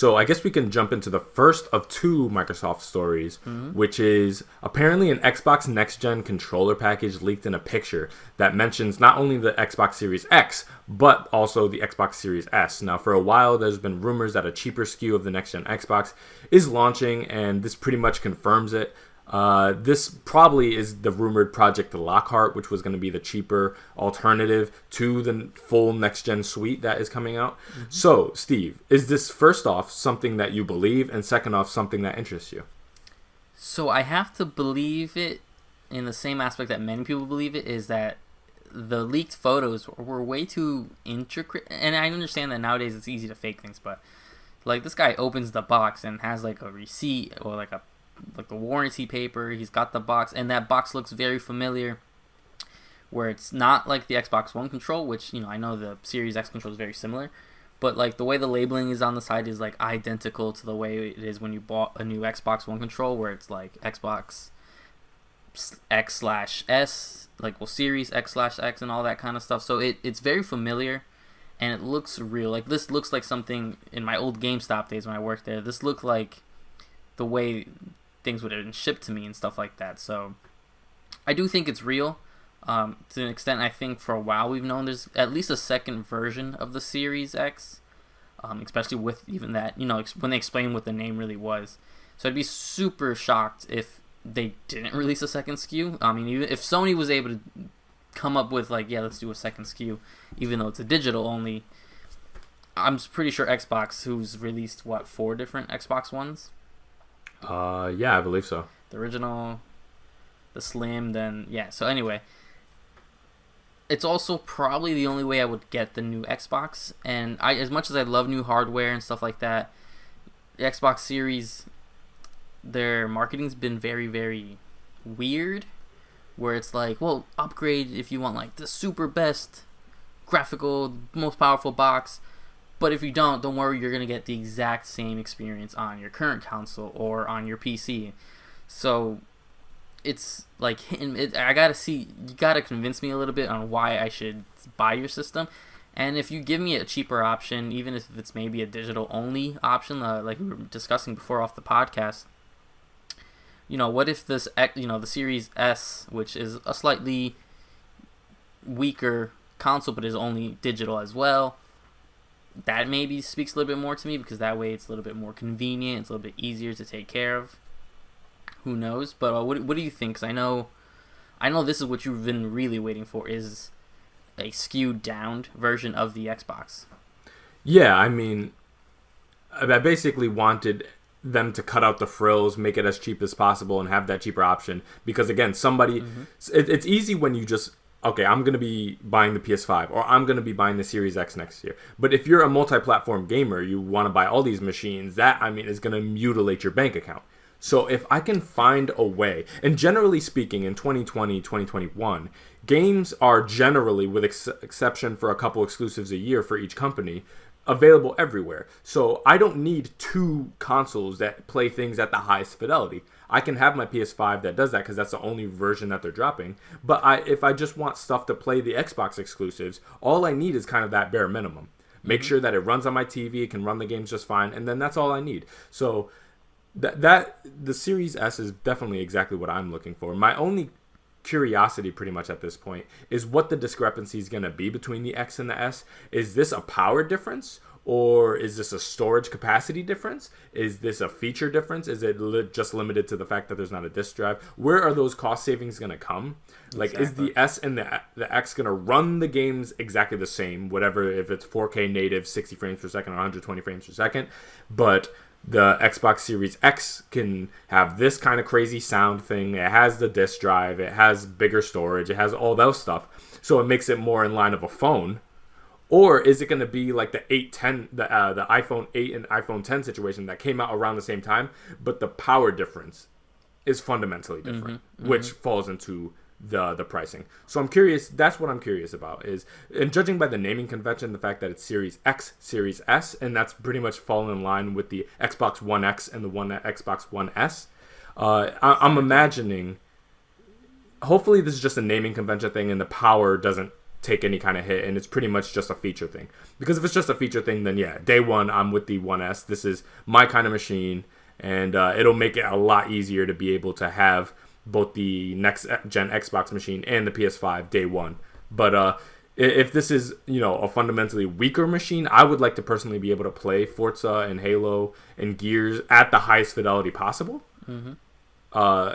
So I guess we can jump into the first of two Microsoft stories, which is apparently an Xbox Next Gen controller package leaked in a picture that mentions not only the Xbox Series X, but also the Xbox Series S. Now, for a while, there's been rumors that a cheaper SKU of the Next Gen Xbox is launching, and this pretty much confirms it. This probably is the rumored Project Lockhart, which was going to be the cheaper alternative to the full next-gen suite that is coming out. So, Steve, is this first off something that you believe, and second off something that interests you? So I have to believe it in the same aspect that many people believe it, is that the leaked photos were way too intricate. And I understand that nowadays it's easy to fake things, but like this guy opens the box and has like a receipt or like the warranty paper. He's got the box, and that box looks very familiar, where it's not like the Xbox One control, which, you know, I know the Series X control is very similar, but like the way the labeling is on the side is like identical to the way it is when you bought a new Xbox One control, where it's like Xbox X/S, like, well, Series X/X and all that kind of stuff. So it's very familiar, and it looks real. Like, this looks like something in my old GameStop days when I worked there. This looked like the way things would have been shipped to me and stuff like that. So I do think it's real. To an extent, I think for a while we've known there's at least a second version of the Series X, especially with even that, you know, when they explain what the name really was. So I'd be super shocked if they didn't release a second SKU. I mean, even if Sony was able to come up with like, yeah, let's do a second SKU, even though it's a digital only, I'm pretty sure Xbox, who's released, 4 different Xbox Ones? Yeah, I believe so. The original, the Slim, then, yeah. So anyway, it's also probably the only way I would get the new Xbox. And as much as I love new hardware and stuff like that, the Xbox Series, their marketing's been very, very weird, where it's like, well, upgrade if you want like the super best graphical, most powerful box. But if you don't worry, you're going to get the exact same experience on your current console or on your PC. So it's like, you got to convince me a little bit on why I should buy your system. And if you give me a cheaper option, even if it's maybe a digital only option, like we were discussing before off the podcast, you know, what if this, you know, the Series S, which is a slightly weaker console but is only digital as well, that maybe speaks a little bit more to me, because that way it's a little bit more convenient, it's a little bit easier to take care of. Who knows? But what do you think? Because I know this is what you've been really waiting for, is a skewed down version of the Xbox. Yeah, I mean, I basically wanted them to cut out the frills, make it as cheap as possible, and have that cheaper option. Because again, it's easy when you just, okay, I'm going to be buying the PS5, or I'm going to be buying the Series X next year. But if you're a multi-platform gamer, you want to buy all these machines, that, I mean, is going to mutilate your bank account. So if I can find a way, and generally speaking, in 2020, 2021, games are generally, with exception for a couple exclusives a year for each company, available everywhere. So I don't need 2 consoles that play things at the highest fidelity. I can have my PS5 that does that, because that's the only version that they're dropping. But if I just want stuff to play the Xbox exclusives, all I need is kind of that bare minimum. Make sure that it runs on my TV, it can run the games just fine, and then that's all I need. So that the Series S is definitely exactly what I'm looking for. My only curiosity pretty much at this point is what the discrepancy is going to be between the X and the S. Is this a power difference, or is this a storage capacity difference? Is this a feature difference? Is it just limited to the fact that there's not a disk drive? Where are those cost savings going to come? Like, exactly. Is the S and the X going to run the games exactly the same, whatever, if it's 4K native, 60 frames per second or 120 frames per second, but the Xbox Series X can have this kind of crazy sound thing. It has the disk drive. It has bigger storage. It has all those stuff. So it makes it more in line of a phone. Or is it going to be like the 810, the iPhone 8 and iPhone 10 situation that came out around the same time, but the power difference is fundamentally different, which falls into the pricing. So I'm curious. That's what I'm curious about is, and judging by the naming convention, the fact that it's Series X, Series S, and that's pretty much fallen in line with the Xbox One X and the Xbox One S. I'm imagining, hopefully this is just a naming convention thing and the power doesn't take any kind of hit, and it's pretty much just a feature thing. Because if it's just a feature thing, then yeah, day one, I'm with the 1S. This is my kind of machine, and it'll make it a lot easier to be able to have both the next gen Xbox machine and the PS5 day one. But if this is, a fundamentally weaker machine, I would like to personally be able to play Forza and Halo and Gears at the highest fidelity possible. Mm-hmm.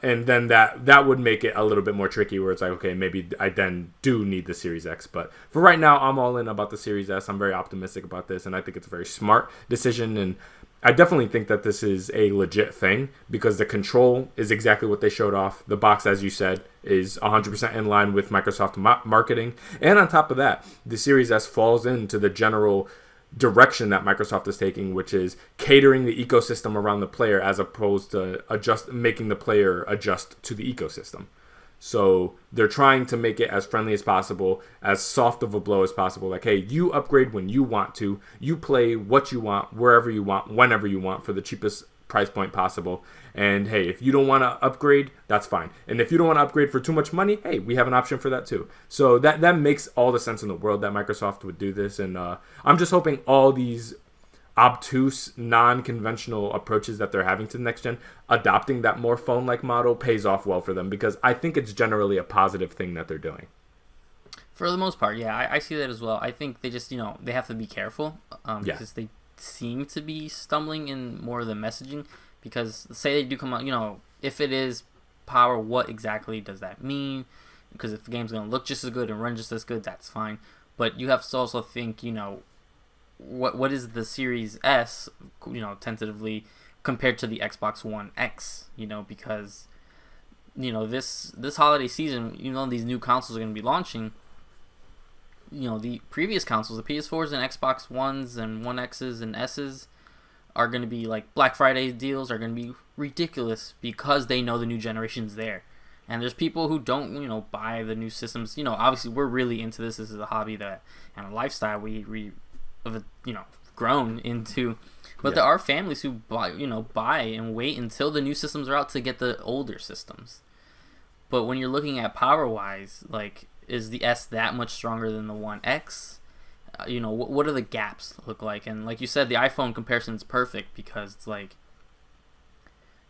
And then that would make it a little bit more tricky, where it's like, okay, maybe I then do need the Series X. But for right now, I'm all in about the Series S. I'm very optimistic about this, and I think it's a very smart decision. And I definitely think that this is a legit thing, because the control is exactly what they showed off. The box, as you said, is 100% in line with Microsoft marketing. And on top of that, the Series S falls into the general direction that Microsoft is taking, which is catering the ecosystem around the player as opposed to making the player adjust to the ecosystem. So they're trying to make it as friendly as possible, as soft of a blow as possible. Like, hey, you upgrade when you want to. You play what you want, wherever you want, whenever you want, for the cheapest price point possible. And hey, if you don't want to upgrade, that's fine. And if you don't want to upgrade for too much money, hey, we have an option for that too. So that makes all the sense in the world that Microsoft would do this. And I'm just hoping all these obtuse, non-conventional approaches that they're having to the next gen, adopting that more phone-like model, pays off well for them, because I think it's generally a positive thing that they're doing. For the most part, yeah, I see that as well. I think they just, they have to be careful, because they seem to be stumbling in more of the messaging, because say they do come out, if it is power, what exactly does that mean? Because if the game's going to look just as good and run just as good, that's fine. But you have to also think, what is the Series S, tentatively compared to the Xbox One X, because, this holiday season, these new consoles are going to be launching. The previous consoles, the PS4s and Xbox Ones and One X's and S's, are going to be like Black Friday deals are going to be ridiculous, because they know the new generation's there. And there's people who don't, buy the new systems. Obviously we're really into this. This is a hobby and a lifestyle we have, grown into. But there are families who buy and wait until the new systems are out to get the older systems. But when you're looking at power-wise, like, is the S that much stronger than the One X? What do the gaps look like? And like you said, the iPhone comparison is perfect, because it's like,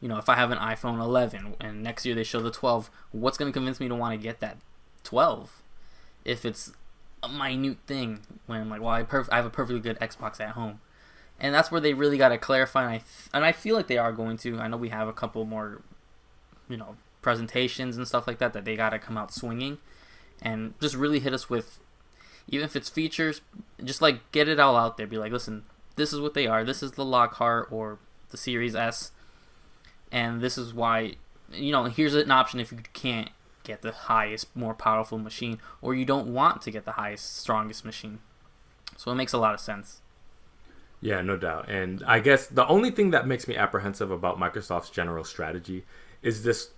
if I have an iPhone 11 and next year they show the 12, what's going to convince me to want to get that 12? If it's a minute thing, when I'm like, well, I have a perfectly good Xbox at home. And that's where they really got to clarify, and I feel like they are going to. I know we have a couple more, presentations and stuff like that they got to come out swinging, and just really hit us with, even if it's features, just like get it all out there. Be like, listen, this is what they are. This is the Lockhart or the Series S, and this is why, here's an option if you can't get the highest, more powerful machine, or you don't want to get the highest, strongest machine. So it makes a lot of sense. Yeah, no doubt. And I guess the only thing that makes me apprehensive about Microsoft's general strategy is this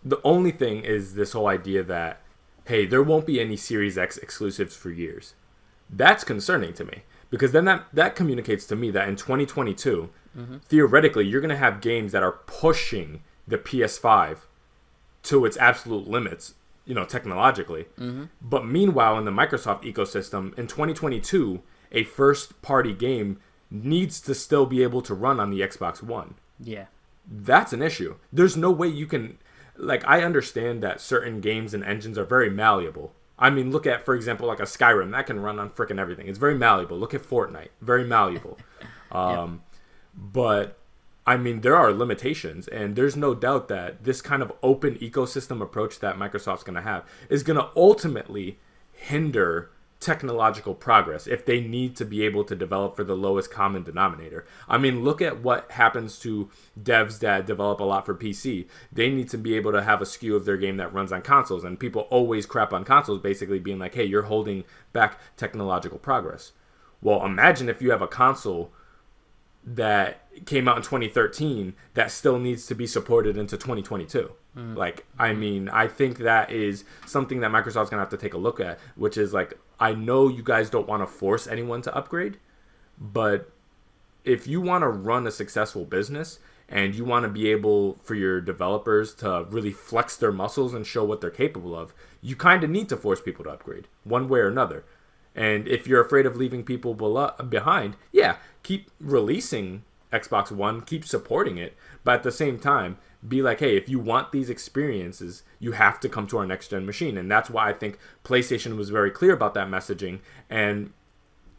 whole idea that, hey, there won't be any Series X exclusives for years. That's concerning to me, because then that communicates to me that in 2022, theoretically, you're going to have games that are pushing the PS5 to its absolute limits, technologically. But meanwhile, in the Microsoft ecosystem, in 2022, a first-party game needs to still be able to run on the Xbox One. Yeah. That's an issue. There's no way you can... I understand that certain games and engines are very malleable. I mean, look at, for example, like a Skyrim. That can run on frickin' everything. It's very malleable. Look at Fortnite. Very malleable. But, I mean, there are limitations. And there's no doubt that this kind of open ecosystem approach that Microsoft's going to have is going to ultimately hinder technological progress if they need to be able to develop for the lowest common denominator. I mean, look at what happens to devs that develop a lot for PC. They need to be able to have a SKU of their game that runs on consoles, and people always crap on consoles, basically being like, hey, you're holding back technological progress. Well, imagine if you have a console that came out in 2013 that still needs to be supported into 2022. I mean, I think that is something that Microsoft's going to have to take a look at, which is like, I know you guys don't want to force anyone to upgrade, but if you want to run a successful business and you want to be able for your developers to really flex their muscles and show what they're capable of, you kind of need to force people to upgrade one way or another. And if you're afraid of leaving people behind, yeah, keep releasing Xbox One, keep supporting it. But at the same time, be like, hey, if you want these experiences, you have to come to our next-gen machine. And that's why I think PlayStation was very clear about that messaging. And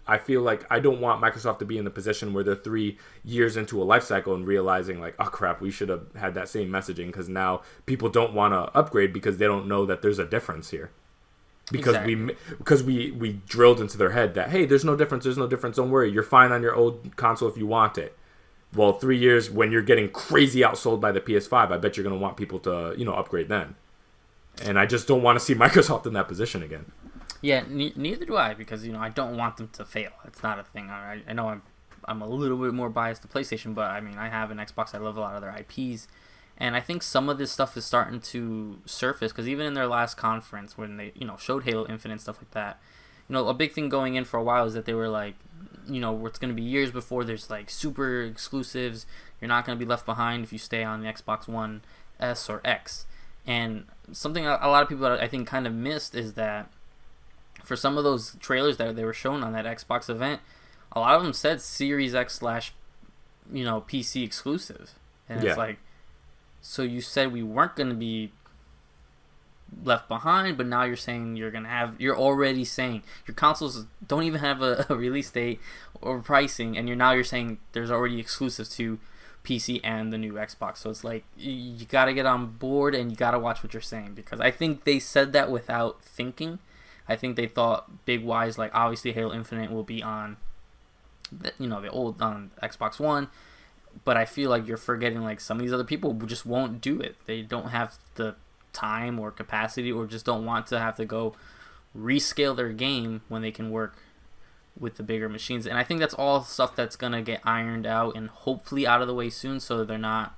I feel like I don't want Microsoft to be in the position where they're 3 years into a life cycle and realizing like, oh crap, we should have had that same messaging, because now people don't want to upgrade because they don't know that there's a difference here. Because we drilled into their head that, hey, there's no difference, don't worry, you're fine on your old console if you want it. Well, 3 years when you're getting crazy outsold by the PS5, I bet you're going to want people to, upgrade then. And I just don't want to see Microsoft in that position again. Yeah, neither do I, because I don't want them to fail. It's not a thing. I know I'm a little bit more biased to PlayStation, but I mean I have an Xbox. I love a lot of their IPs, and I think some of this stuff is starting to surface, because even in their last conference when they showed Halo Infinite and stuff like that, a big thing going in for a while is that they were like, it's going to be years before there's like super exclusives. You're not going to be left behind if you stay on the Xbox One S or X. And something a lot of people I think kind of missed is that for some of those trailers that they were shown on that Xbox event, a lot of them said Series X / PC exclusive. And it's like, so you said we weren't going to be left behind, but now you're saying you're already saying your consoles don't even have a release date or pricing, and you're saying there's already exclusives to PC and the new Xbox. So it's like, you got to get on board and you got to watch what you're saying, because I think they said that without thinking. I think they thought big wise, like obviously Halo Infinite will be on the old on Xbox One, but I feel like you're forgetting like some of these other people just won't do it. They don't have the time or capacity, or just don't want to have to go rescale their game when they can work with the bigger machines. And I think that's all stuff that's gonna get ironed out and hopefully out of the way soon, so they're not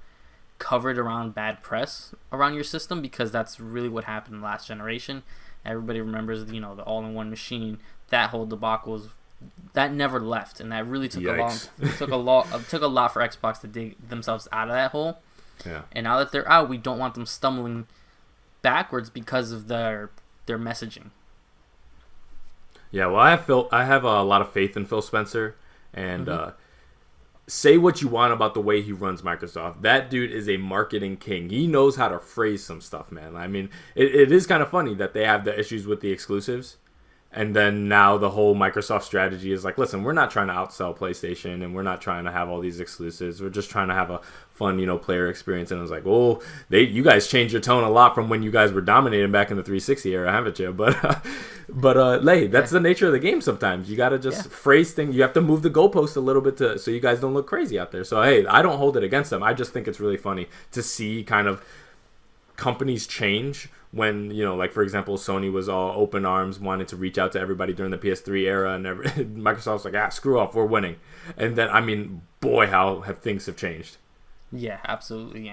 covered around bad press around your system, because that's really what happened last generation. Everybody remembers, the all-in-one machine. That whole debacle that never left, and that really took took a lot for Xbox to dig themselves out of that hole. Yeah. And now that they're out, we don't want them stumbling backwards because of their messaging. Yeah, well, I have a lot of faith in Phil Spencer, and say what you want about the way he runs Microsoft. That dude is a marketing king. He knows how to phrase some stuff, man. I mean, it is kind of funny that they have the issues with the exclusives, and then now the whole Microsoft strategy is like, listen, we're not trying to outsell PlayStation, and we're not trying to have all these exclusives. We're just trying to have a fun, player experience. And I was like, well, you guys changed your tone a lot from when you guys were dominating back in the 360 era, haven't you? But that's the nature of the game sometimes. You got to just phrase things. You have to move the goalpost a little bit so you guys don't look crazy out there. So, hey, I don't hold it against them. I just think it's really funny to see kind of companies change when, like, for example, Sony was all open arms, wanted to reach out to everybody during the PS3 era, and Microsoft's like, screw off, we're winning. And then, I mean, boy, how have things changed. Yeah, absolutely,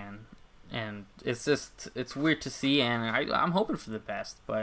and it's weird to see, and I'm hoping for the best, but